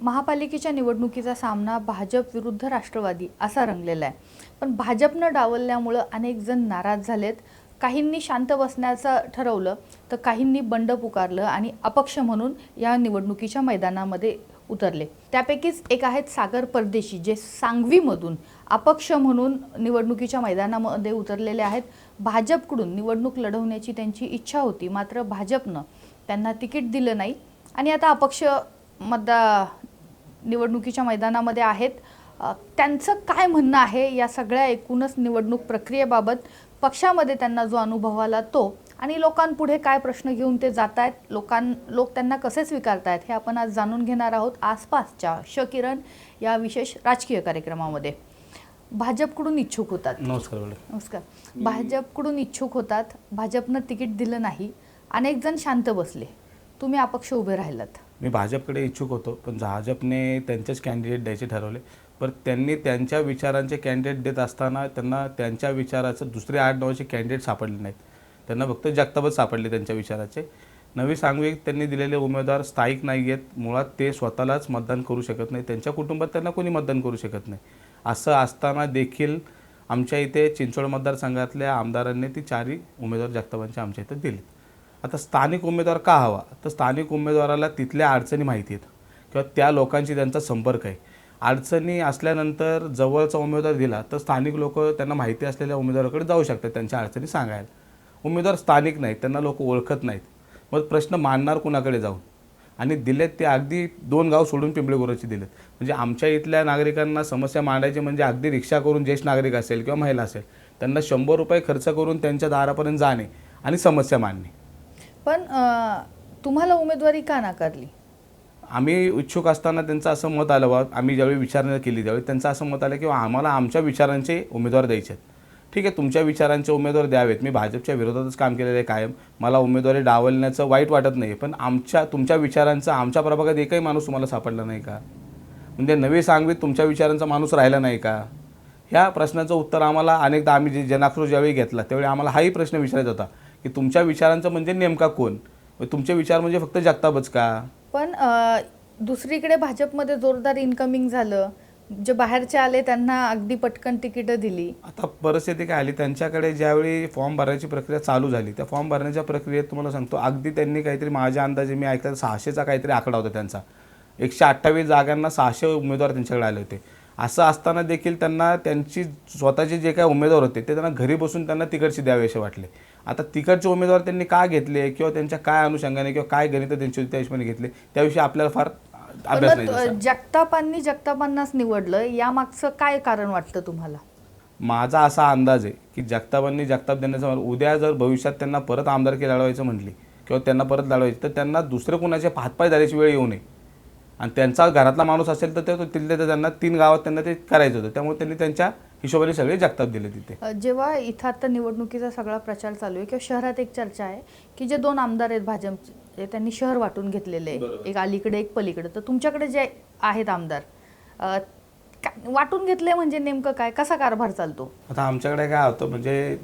महापालिकेच्या निवडणुकीचा सामना भाजप विरुद्ध राष्ट्रवादी असा रंगलेला आहे. पण भाजपनं डावलल्यामुळं अनेक जण नाराज झालेत. काहींनी शांत बसण्याचं ठरवलं तर काहींनी बंड पुकारलं आणि अपक्ष म्हणून या निवडणुकीच्या मैदानामध्ये उतरले. त्यापैकीच एक आहेत सागर परदेशी, जे सांगवीमधून अपक्ष म्हणून निवडणुकीच्या मैदानामध्ये उतरलेले आहेत. भाजपकडून निवडणूक लढवण्याची त्यांची इच्छा होती, मात्र भाजपनं त्यांना तिकीट दिलं नाही आणि आता अपक्ष निवडणुकीच्या मैदानामध्ये आहेत. त्यांचं काय म्हणणं आहे या सगळ्या एकूणच निवडणूक प्रक्रियेबाबत, पक्षामध्ये त्यांना जो अनुभव आला तो, आणि लोकांपुढे काय प्रश्न घेऊन ते जात आहेत, लोक त्यांना कसे स्वीकारतायत, हे आपण आज जाणून घेणार आहोत आसपासच्या किरण या विशेष राजकीय कार्यक्रमामध्ये. भाजपकडून इच्छुक होतात. नमस्कार. भाजपकडून इच्छुक होतात, भाजपनं तिकीट दिलं नाही, अनेक जण शांत बसले, तुम्ही अपक्ष उभे राहिलात. मी भाजपकडे इच्छुक होतो, पण भाजपने त्यांचेच कॅन्डिडेट द्यायचे ठरवले. पण त्यांनी त्यांच्या विचारांचे कॅन्डिडेट देत असताना त्यांना त्यांच्या विचाराचं दुसरे 8-9चे कॅन्डिडेट सापडले नाहीत. त्यांना फक्त जगतापच सापडले त्यांच्या विचाराचे. नवी सांगवी त्यांनी दिलेले उमेदवार स्थायिक नाही आहेत. मुळात ते स्वतःलाच मतदान करू शकत नाही, त्यांच्या कुटुंबात त्यांना कोणी मतदान करू शकत नाही. असं असताना देखील आमच्या इथे चिंचवड मतदारसंघातल्या आमदारांनी ती 4 उमेदवार जगतापांच्या आमच्या इथं दिले. आता स्थानिक उमेदवार का हवा, तर स्थानिक उमेदवाराला तिथल्या अडचणी माहिती आहेत किंवा त्या लोकांशी त्यांचा संपर्क आहे. अडचणी असल्यानंतर जवळचा उमेदवार दिला तर स्थानिक लोक त्यांना माहिती असलेल्या उमेदवाराकडे जाऊ शकतात त्यांच्या अडचणी सांगायला. उमेदवार स्थानिक नाहीत, त्यांना लोक ओळखत नाहीत, मग प्रश्न मांडणार कुणाकडे जाऊन, आणि दिलेत ते अगदी 2 गाव सोडून पिंपळेगुराची दिलेत. म्हणजे आमच्या इथल्या नागरिकांना समस्या मांडायची म्हणजे अगदी रिक्षा करून, ज्येष्ठ नागरिक असेल किंवा महिला असेल, त्यांना 100 रुपये खर्च करून त्यांच्या दारापर्यंत जाणे आणि समस्या मांडणे. पण तुम्हाला उमेदवारी का नाकारली? आम्ही इच्छुक असताना त्यांचं असं मत आलं, बा आम्ही ज्यावेळी विचारणा केली त्यावेळी त्यांचं असं मत आलं की आम्हाला आमच्या विचारांचे उमेदवार द्यायचे आहेत. ठीक आहे, तुमच्या विचारांचे उमेदवार द्यावेत. मी भाजपच्या विरोधातच काम केलेलं आहे कायम, मला उमेदवारी डावलण्याचं वाईट वाटत नाही. पण तुमच्या विचारांचा आमच्या प्रभागात एकही माणूस तुम्हाला सापडला नाही का? म्हणजे नवी सांगवीत तुमच्या विचारांचा माणूस राहिला नाही का? ह्या प्रश्नाचं उत्तर आम्हाला अनेकदा आम्ही जनाक्रोश ज्यावेळी घेतला त्यावेळी आम्हाला हाही प्रश्न विचारायचा होता की तुमच्या विचारांचं म्हणजे नेमका कोण, तुमचे विचार म्हणजे फक्त जगतापच का? पण दुसरीकडे भाजपमध्ये जोरदार इन्कमिंग झालं, जे बाहेरचे आले त्यांना अगदी पटकन तिकीटं दिली. आता परिस्थिती काय आली, त्यांच्याकडे ज्यावेळी फॉर्म भरायची प्रक्रिया चालू झाली, त्या फॉर्म भरण्याच्या प्रक्रियेत तुम्हाला सांगतो अगदी त्यांनी काहीतरी, माझ्या अंदाजे मी ऐकलं 600चा काहीतरी आकडा होता त्यांचा. 128 जागांना 600 उमेदवार त्यांच्याकडे आले होते. असं असताना देखील त्यांना त्यांची स्वतःचे जे काही उमेदवार होते ते त्यांना घरी बसून त्यांना तिकडचे द्यावे असे वाटले. आता तिकडचे उमेदवार त्यांनी का घेतले किंवा त्यांच्या काय अनुषंगाने किंवा काय गणित त्यांची त्या हिशोबाने घेतले त्याविषयी आपल्याला फार अभ्यास नाही. जगतापांनाच निवडलं, या मागचं काय कारण वाटतं तुम्हाला? माझा असा अंदाज आहे की जगताप देण्याचा, उद्या जर भविष्यात त्यांना परत आमदारकी लढवायचं म्हटली किंवा त्यांना परत लढवायची तर त्यांना दुसरे कुणाचे हातपाय धरायची वेळ येऊ नये. आणि त्यांचा घरातला माणूस असेल तर तिथले तर त्यांना 3 गावात त्यांना ते करायचं होतं, त्यामुळे त्यांनी त्यांच्या हिशोबाने सगळे जगताप दिले तिथे. जेव्हा इथं आता निवडणुकीचा सगळा प्रचार चालू आहे किंवा शहरात एक चर्चा आहे की जे 2 आमदार आहेत भाजपचे, त्यांनी शहर वाटून घेतलेले आहे, एक अलीकडे एक पलीकडे. तर तुमच्याकडे जे आहेत आमदार वाटून घेतले म्हणजे नेमकं काय, कसा कारभार चालतो? आता आमच्याकडे काय होतं म्हणजे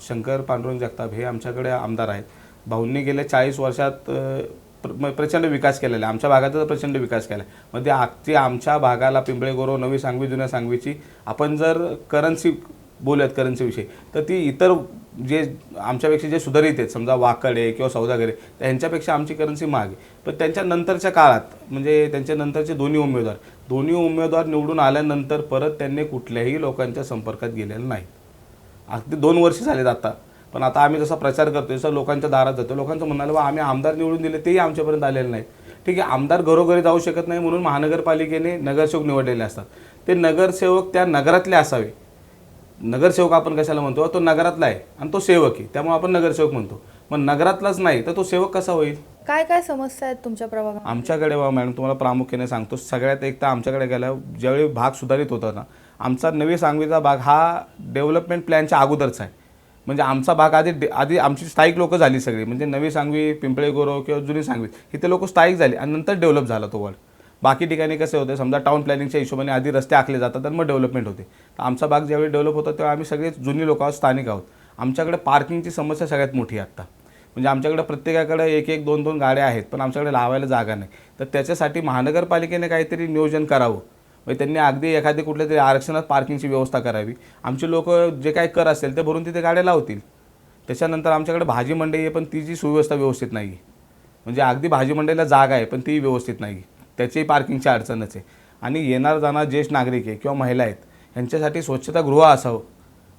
शंकर पांडुरंग जगताप हे आमच्याकडे आमदार आहेत. भाऊंनी गेल्या 40 वर्षात प्रचंड विकास केलेला आहे, आमच्या भागाचा प्रचंड विकास केला आहे. मध्ये आजची आमच्या भागाला पिंपळेगुरव, नवी सांगवी, जुन्या सांगवीची आपण जर करन्सी बोलूयात, करन्सीविषयी, तर ती इतर जे आमच्यापेक्षा जे सुधारित आहेत, समजा वाकडे किंवा सौदागरे, त्यांच्यापेक्षा आमची करन्सी महाग आहे. पण त्यांच्या नंतरच्या काळात म्हणजे त्यांच्या नंतरचे दोन्ही उमेदवार निवडून आल्यानंतर परत त्यांनी कुठल्याही लोकांच्या संपर्कात गेलेलं नाही. अगदी 2 वर्ष झालेत आता. पण आता आम्ही जसा प्रचार करतो तसं लोकांच्या दारात जातो, लोकांचं म्हणणं बा आम्ही आमदार निवडून दिले तेही आमच्यापर्यंत आलेले नाहीत. ठीक आहे, आमदार घरोघरी जाऊ शकत नाही म्हणून महानगरपालिकेने नगरसेवक निवडलेले असतात. ते नगरसेवक त्या नगरातले असावे. नगरसेवक आपण कशाला म्हणतो, तो नगरातला आहे आणि तो सेवक आहे, त्यामुळे आपण नगरसेवक म्हणतो. मग नगरातलाच नाही तर तो सेवक कसा होईल? काय काय समस्या आहेत तुमच्या प्रभागात? आमच्याकडे मॅडम तुम्हाला प्रामुख्याने सांगतो, सगळ्यात एक तर आमच्याकडे गेल्या ज्यावेळी भाग सुधारित होता ना, आमचा नवी सांगवीचा भाग हा डेव्हलपमेंट प्लॅनच्या अगोदरचा आहे. म्हणजे आमचा भाग आधी आमची स्थायिक लोकं झाली सगळी, म्हणजे नवी सांगवी, पिंपळेगुरव किंवा जुनी सांगवी इथे लोक स्थायिक झाली आणि नंतर डेव्हलप झाला तो वर्ड. बाकी ठिकाणी कसे होते, समजा टाउन प्लॅनिंगच्या हिशोबाने आधी रस्ते आखले जातात आणि मग डेव्हलपमेंट होते. तर आमचा भाग ज्यावेळी डेव्हलप होता तेव्हा आम्ही सगळे जुनी लोक आहोत, स्थानिक आहोत. आमच्याकडे पार्किंगची समस्या सगळ्यात मोठी आहे आत्ता. म्हणजे आमच्याकडे प्रत्येकाकडे एक एक दोन दोन गाड्या आहेत, पण आमच्याकडे लावायला जागा नाही. तर त्याच्यासाठी महानगरपालिकेने काहीतरी नियोजन करावं. म्हणजे त्यांनी अगदी एखादी कुठल्या तरी आरक्षणात पार्किंगची व्यवस्था करावी. आमचे लोक जे काही कर असेल ते भरून तिथे गाड्या लावतील. त्याच्यानंतर आमच्याकडे भाजी मंडई आहे, पण तिची सुव्यवस्था व्यवस्थित नाही आहे. म्हणजे अगदी भाजी मंडईला जागा आहे, पण ती व्यवस्थित नाही. त्याचीही पार्किंगची अडचणच आहे. आणि येणार जाणार ज्येष्ठ नागरिक आहे किंवा महिला आहेत, यांच्यासाठी स्वच्छतागृह असावं.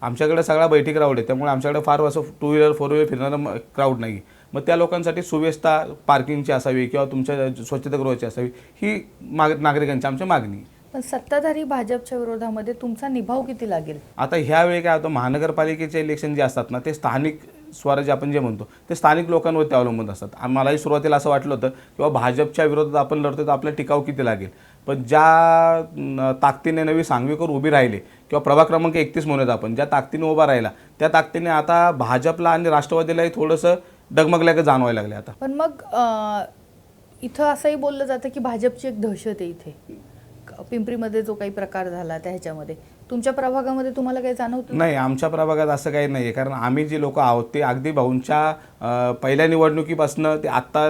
आमच्याकडे सगळा बैठी क्राऊड आहे, त्यामुळे आमच्याकडे फार असं 2 व्हीलर 4 व्हीलर फिरणारं क्राऊड नाही. मग त्या लोकांसाठी सुव्यवस्था पार्किंगची असावी किंवा तुमच्या स्वच्छतागृहाची असावी, ही नागरिकांची आमची मागणी आहे. पण सत्ताधारी भाजपच्या विरोधामध्ये तुमचा निभाव किती लागेल? आता ह्यावेळी काय होतं, महानगरपालिकेचे इलेक्शन जे असतात ना, ते स्थानिक स्वराज्य आपण जे म्हणतो ते स्थानिक लोकांवरती अवलंबून असतात. मलाही सुरुवातीला असं वाटलं होतं किंवा भाजपच्या विरोधात आपण लढतो तर आपला टिकाव किती लागेल. पण ज्या ताकदीने नवी सांगवीकर उभी राहिले किंवा प्रभाग क्रमांक 31 म्हणूयात आपण, ज्या ताकदीने उभा राहिला, त्या ताकदीने आता भाजपला आणि राष्ट्रवादीलाही थोडंसं डगमगल्याचं जाणवायला लागले आता. पण मग इथं असंही बोललं जातं की भाजपची एक दहशत आहे इथे. पिंपरीमध्ये जो काही प्रकार झाला त्या ह्याच्यामध्ये तुमच्या प्रभागामध्ये तुम्हाला काही जाणवतं? नाही, आमच्या प्रभागात असं काही नाही आहे. कारण आम्ही जे लोक आहोत ते अगदी भाऊंच्या पहिल्या निवडणुकीपासून ते आत्ता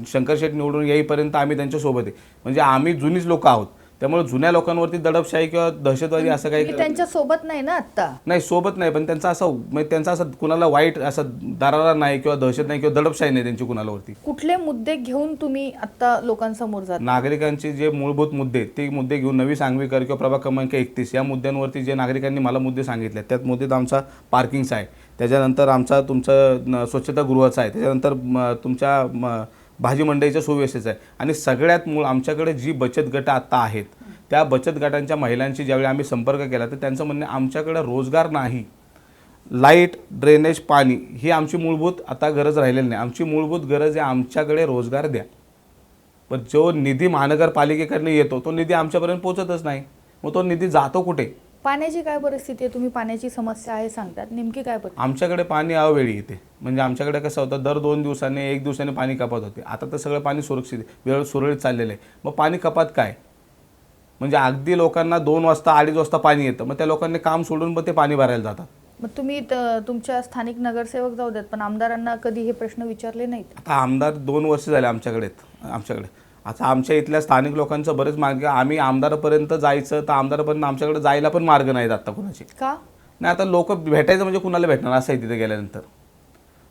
शंकर शेठ निवडून येईपर्यंत आम्ही त्यांच्यासोबत आहे. म्हणजे आम्ही जुनीच लोक आहोत. त्यामुळे जुन्या लोकांवरती दडपशाही किंवा दहशतवादी असं काही त्यांच्या सोबत नाही ना आत्ता? नाही, सोबत नाही, पण त्यांचा असं म्हणजे त्यांचा असं कुणाला वाईट असं दरारा नाही किंवा दहशत नाही किंवा दडपशाही नाही त्यांची कुणालावरती. कुठले मुद्दे घेऊन तुम्ही आता लोकांसमोर जाता? नागरिकांचे जे मूलभूत मुद्दे ते मुद्दे घेऊन नवी सांगवीकर किंवा प्रभाग क्रमांक 31 या मुद्द्यांवरती जे नागरिकांनी मला मुद्दे सांगितले, त्यात मुद्दे आमचा पार्किंगचा आहे, त्याच्यानंतर आमचा तुमचं स्वच्छतागृहाचा आहे, त्याच्यानंतर तुमच्या भाजी मंडईच्या सुव्यवस्थेचं आहे. आणि सगळ्यात मूळ आमच्याकडे जी बचत गट आत्ता आहेत, त्या बचत गटांच्या महिलांशी ज्यावेळी आम्ही संपर्क केला तर त्यांचं म्हणणं आमच्याकडे रोजगार नाही, लाईट, ड्रेनेज, पाणी ही आमची मूलभूत आता गरज राहिलेली नाही. आमची मूलभूत गरज आहे आमच्याकडे रोजगार द्या. पण जो निधी महानगरपालिकेकडनं येतो तो निधी आमच्यापर्यंत पोहोचतच नाही. मग तो निधी जातो कुठे? पाण्याची काय परिस्थिती आहे? तुम्ही पाण्याची समस्या आहे सांगतात, नेमकी काय परिस्थिती? आमच्याकडे पाणी अवेळी येते. म्हणजे आमच्याकडे कसं होतं, दर 2 दिवसांनी 1 दिवसाने पाणी कपात होते. आता तर सगळं पाणी सुरक्षित वेळ सुरळीत चाललेलं आहे. मग पाणी कपात काय? म्हणजे अगदी लोकांना 2 वाजता 2:30 वाजता पाणी येतं, मग त्या लोकांनी काम सोडून मग ते पाणी भरायला जातात. मग तुम्ही तुमच्या स्थानिक नगरसेवक जाऊ देत, पण आमदारांना कधी हे प्रश्न विचारले नाहीत? आता आमदार 2 वर्ष झाले आमच्याकडे. आता आमच्या इथल्या स्थानिक लोकांचं बरेच मार्ग, आम्ही आमदारापर्यंत जायचं तर आमदारापर्यंत आमच्याकडे जायला पण मार्ग नाहीत आता कुणाचे. का नाही? आता लोक भेटायचं म्हणजे कुणाला भेटणार असं आहे तिथे गेल्यानंतर.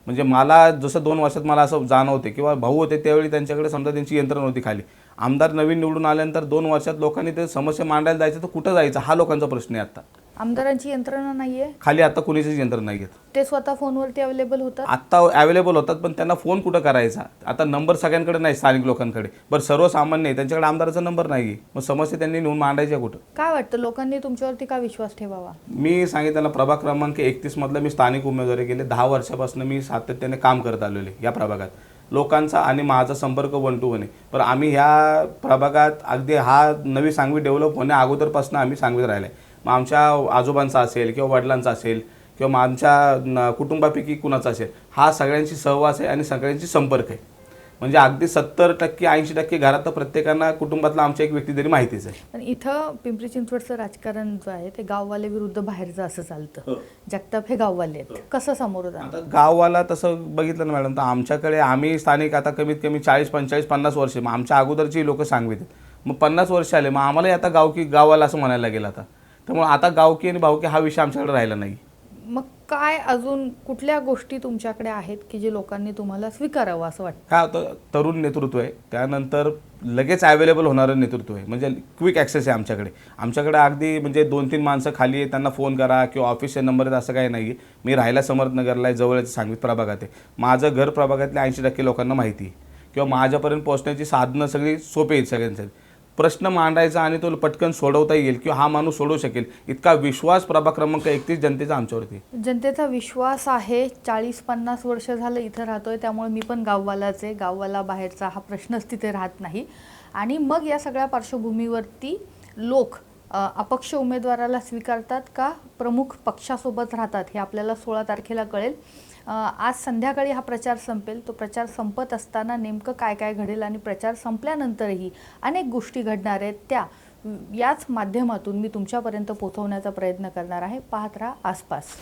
म्हणजे मला जसं 2 वर्षात मला असं जाणवते किंवा भाऊ होते त्यावेळी त्यांच्याकडे समजा त्यांची यंत्रणा होती खाली. आमदार नवीन निवडून आल्यानंतर 2 वर्षात लोकांनी ते समस्या मांडायला जायचं तर कुठं जायचं हा लोकांचा प्रश्न आहे आता. आमदारांची यंत्रणा नाहीये खाली आता कुणीचीच यंत्रणा नाही आहेत. ते स्वतः फोनवरती अवेलेबल होतात? आत्ता अवेलेबल होतात, पण त्यांना फोन कुठं करायचा? आता नंबर सगळ्यांकडे नाही, स्थानिक लोकांकडे. बरं, सर्वसामान्य आहे त्यांच्याकडे आमदाराचा नंबर नाही आहे. मग समस्या त्यांनी नेऊन मांडायच्या कुठं? काय वाटतं लोकांनी तुमच्यावरती का विश्वास ठेवावा? मी सांगितलं, प्रभाग क्रमांक 31 मधलं मी स्थानिक उमेदवारी गेले 10 वर्षापासून मी सातत्याने काम करत आलेले या प्रभागात. लोकांचा आणि माझा संपर्क 1 to 1 आहे. पण आम्ही ह्या प्रभागात अगदी हा नवी सांगवी डेव्हलप होण्या अगोदरपासून आम्ही सांगवीत राहिला आहे. मग आमच्या आजोबांचा असेल किंवा वडिलांचा असेल किंवा मग आमच्या कुटुंबापैकी कुणाचा असेल, हा सगळ्यांची सहवास आहे आणि सगळ्यांची संपर्क आहे. म्हणजे अगदी 70% 80% घरात तर प्रत्येकांना कुटुंबातला आमच्या एक व्यक्ती तरी माहितीच आहे. पण इथं पिंपरी चिंचवडचं राजकारण जो आहे ते गाववाले विरुद्ध बाहेरचं असं चालतं. जगताप हे गाववाले आहेत, कसं समोर जाणार? आता गाववाला तसं बघितलं ना मॅडम, तर आमच्याकडे आम्ही स्थानिक आता कमीत कमी 40 45 50 वर्षे, मग आमच्या अगोदरची लोक सांगवीत, मग 50 वर्ष आले, मग आम्हालाही आता गावाला असं म्हणायला गेलं आता. त्यामुळे आता गावकी आणि भावकी हा विषय आमच्याकडे राहिला नाही. मग काय अजून कुठल्या गोष्टी तुमच्याकडे आहेत की जे लोकांनी तुम्हाला स्वीकारावं असं वाटतं? काय होतं, तरुण नेतृत्व आहे, त्यानंतर लगेच अवेलेबल होणारं नेतृत्व आहे, म्हणजे क्विक ॲक्सेस आहे आमच्याकडे अगदी म्हणजे 2-3 माणसं खाली आहे, त्यांना फोन करा किंवा ऑफिसचे नंबर आहेत असं काही नाही आहे. मी राहायला समर्थनगरला आहे, जवळच सांगवीत प्रभागात आहे. माझं घर प्रभागातल्या 80% लोकांना माहिती आहे किंवा माझ्यापर्यंत पोहोचण्याची साधनं सगळी सोपी आहेत सगळ्यांसाठी. प्रश्न मांडायचा आणि तो पटकन सोडवता येईल किंवा हा माणूस सोडवू शकेल इतका विश्वास प्रभाग क्रमांक 31 जनतेचा आमच्यावरती. जनतेचा विश्वास आहे. 40-50 वर्ष झालं इथं राहतोय, त्यामुळे मी पण गाववालाच आहे. गाववाला बाहेरचा हा प्रश्नच तिथे राहत नाही. आणि मग या सगळ्या पार्श्वभूमीवरती लोक अपक्ष उमेदवाराला स्वीकारतात का प्रमुख पक्षासोबत राहतात हे आपल्याला 16 तारखेला कळेल. आज संध्याकाळी हा प्रचार संपेल. तो प्रचार संपत असताना नेमकं काय काय घडेल आणि प्रचार संपल्यानंतरही अनेक गोष्टी घडणार आहेत, त्या याच माध्यमातून मी तुमच्यापर्यंत पोहोचवण्याचा प्रयत्न करणार आहे. पाहत राहा आसपास.